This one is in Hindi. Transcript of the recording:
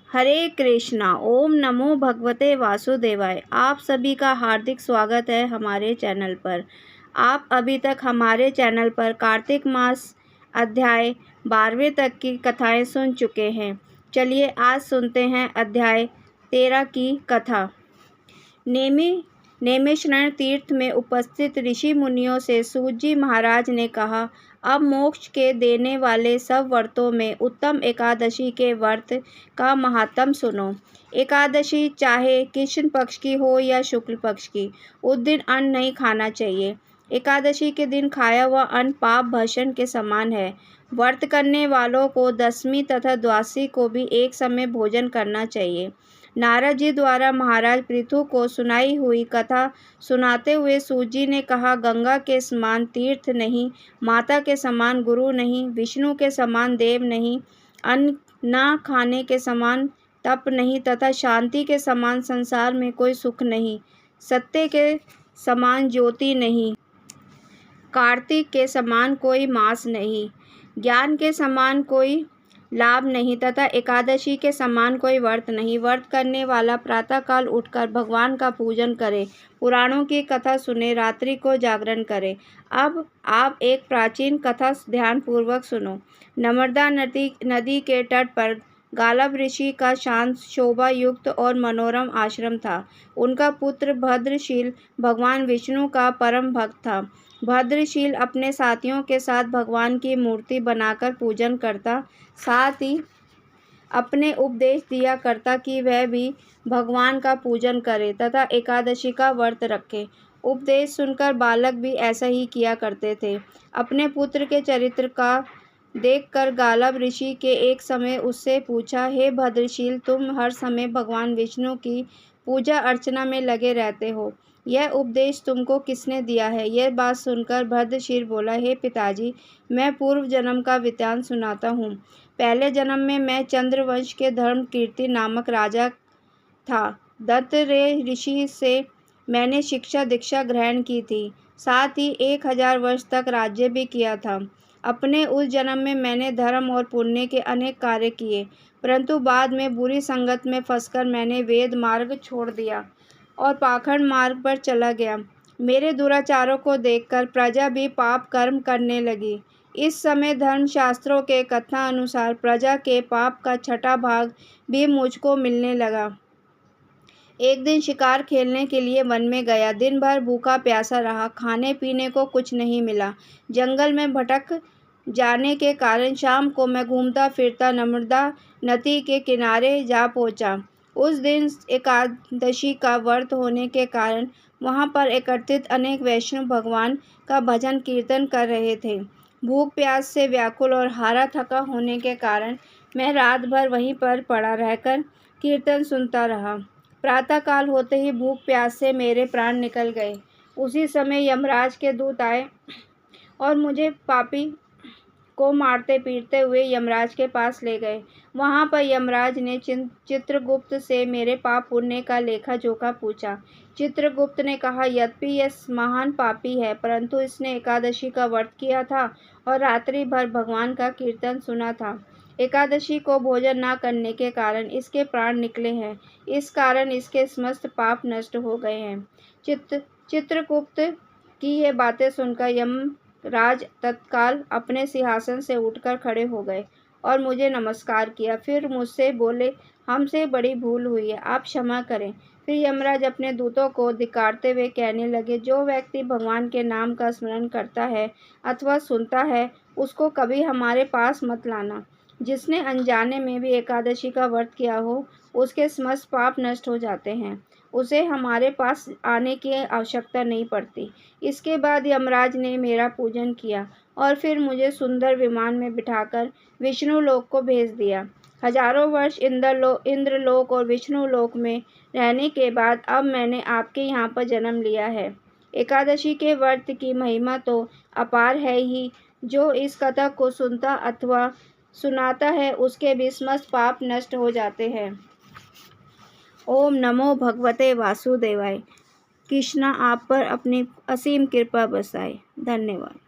हरे कृष्णा। ओम नमो भगवते वासुदेवाय। आप सभी का हार्दिक स्वागत है हमारे चैनल पर। आप अभी तक हमारे चैनल पर कार्तिक मास अध्याय 12वें तक की कथाएं सुन चुके हैं। चलिए आज सुनते हैं अध्याय 13 की कथा। नेमिशरण तीर्थ में उपस्थित ऋषि मुनियों से सूत जी महाराज ने कहा, अब मोक्ष के देने वाले सब व्रतों में उत्तम एकादशी के व्रत का महात्म सुनो। एकादशी चाहे कृष्ण पक्ष की हो या शुक्ल पक्ष की, उस दिन अन्न नहीं खाना चाहिए। एकादशी के दिन खाया हुआ अन्न पाप भक्षण के समान है। व्रत करने वालों को दसवीं तथा द्वादशी को भी एक समय भोजन करना चाहिए। नारद जी द्वारा महाराज पृथु को सुनाई हुई कथा सुनाते हुए सूत जी ने कहा, गंगा के समान तीर्थ नहीं, माता के समान गुरु नहीं, विष्णु के समान देव नहीं, अन्न न खाने के समान तप नहीं तथा शांति के समान संसार में कोई सुख नहीं, सत्य के समान ज्योति नहीं, कार्तिक के समान कोई मास नहीं, ज्ञान के समान कोई लाभ नहीं तथा एकादशी के समान कोई व्रत नहीं। व्रत करने वाला प्रातःकाल उठकर भगवान का पूजन करे, पुराणों की कथा सुने, रात्रि को जागरण करे। अब आप एक प्राचीन कथा ध्यानपूर्वक सुनो। नर्मदा नदी के तट पर गालव ऋषि का शांत, शोभा युक्त और मनोरम आश्रम था। उनका पुत्र भद्रशील भगवान विष्णु का परम भक्त था। भद्रशील अपने साथियों के साथ भगवान की मूर्ति बनाकर पूजन करता, साथ ही अपने उपदेश दिया करता कि वह भी भगवान का पूजन करे तथा एकादशी का व्रत रखे। उपदेश सुनकर बालक भी ऐसा ही किया करते थे। अपने पुत्र के चरित्र का देखकर गालव ऋषि के एक समय उससे पूछा, हे भद्रशील, तुम हर समय भगवान विष्णु की पूजा अर्चना में लगे रहते हो, यह उपदेश तुमको किसने दिया है? यह बात सुनकर भद्रशील बोला, हे पिताजी, मैं पूर्व जन्म का वृत्तांत सुनाता हूँ। पहले जन्म में मैं चंद्रवंश के धर्म कीर्ति नामक राजा था। दत्तात्रेय ऋषि से मैंने शिक्षा दीक्षा ग्रहण की थी, साथ ही 1000 वर्ष तक राज्य भी किया था। अपने उस जन्म में मैंने धर्म और पुण्य के अनेक कार्य किए, परंतु बाद में बुरी संगत में फंसकर मैंने वेद मार्ग छोड़ दिया और पाखंड मार्ग पर चला गया। मेरे दुराचारों को देखकर प्रजा भी पाप कर्म करने लगी। इस समय धर्मशास्त्रों के कथना अनुसार प्रजा के पाप का छठा भाग भी मुझको मिलने लगा। एक दिन शिकार खेलने के लिए वन में गया। दिन भर भूखा प्यासा रहा, खाने पीने को कुछ नहीं मिला। जंगल में भटक जाने के कारण शाम को मैं घूमता फिरता नर्मदा नदी के किनारे जा पहुंचा। उस दिन एकादशी का व्रत होने के कारण वहां पर एकत्रित अनेक वैष्णव भगवान का भजन कीर्तन कर रहे थे। भूख प्यास से व्याकुल और हारा थका होने के कारण मैं रात भर वहीं पर पड़ा रहकर कीर्तन सुनता रहा। प्रातःकाल होते ही भूख प्यास से मेरे प्राण निकल गए। उसी समय यमराज के दूत आए और मुझे पापी को मारते पीटते हुए यमराज के पास ले गए। वहां पर यमराज ने चित्रगुप्त से मेरे पाप पुण्य का लेखा जोखा पूछा। चित्रगुप्त ने कहा, यद्यपि यह महान पापी है, परंतु इसने एकादशी का व्रत किया था और रात्रि भर भगवान का कीर्तन सुना था। एकादशी को भोजन न करने के कारण इसके प्राण निकले हैं, इस कारण इसके समस्त पाप नष्ट हो गए हैं। चित्रगुप्त की ये बातें सुनकर यमराज तत्काल अपने सिंहासन से उठकर खड़े हो गए और मुझे नमस्कार किया। फिर मुझसे बोले, हमसे बड़ी भूल हुई है, आप क्षमा करें। फिर यमराज अपने दूतों को धिक्कारते हुए कहने लगे, जो व्यक्ति भगवान के नाम का स्मरण करता है अथवा सुनता है, उसको कभी हमारे पास मत लाना। जिसने अनजाने में भी एकादशी का व्रत किया हो, उसके समस्त पाप नष्ट हो जाते हैं, उसे हमारे पास आने की आवश्यकता नहीं पड़ती। इसके बाद यमराज ने मेरा पूजन किया और फिर मुझे सुंदर विमान में बिठाकर विष्णु लोक को भेज दिया। हजारों वर्ष इंद्रलोक और विष्णु लोक में रहने के बाद अब मैंने आपके यहाँ पर जन्म लिया है। एकादशी के व्रत की महिमा तो अपार है ही। जो इस कथा को सुनता अथवा सुनाता है, उसके भी समस्त पाप नष्ट हो जाते हैं। ओम नमो भगवते वासुदेवाय। कृष्णा आप पर अपनी असीम कृपा बरसाए। धन्यवाद।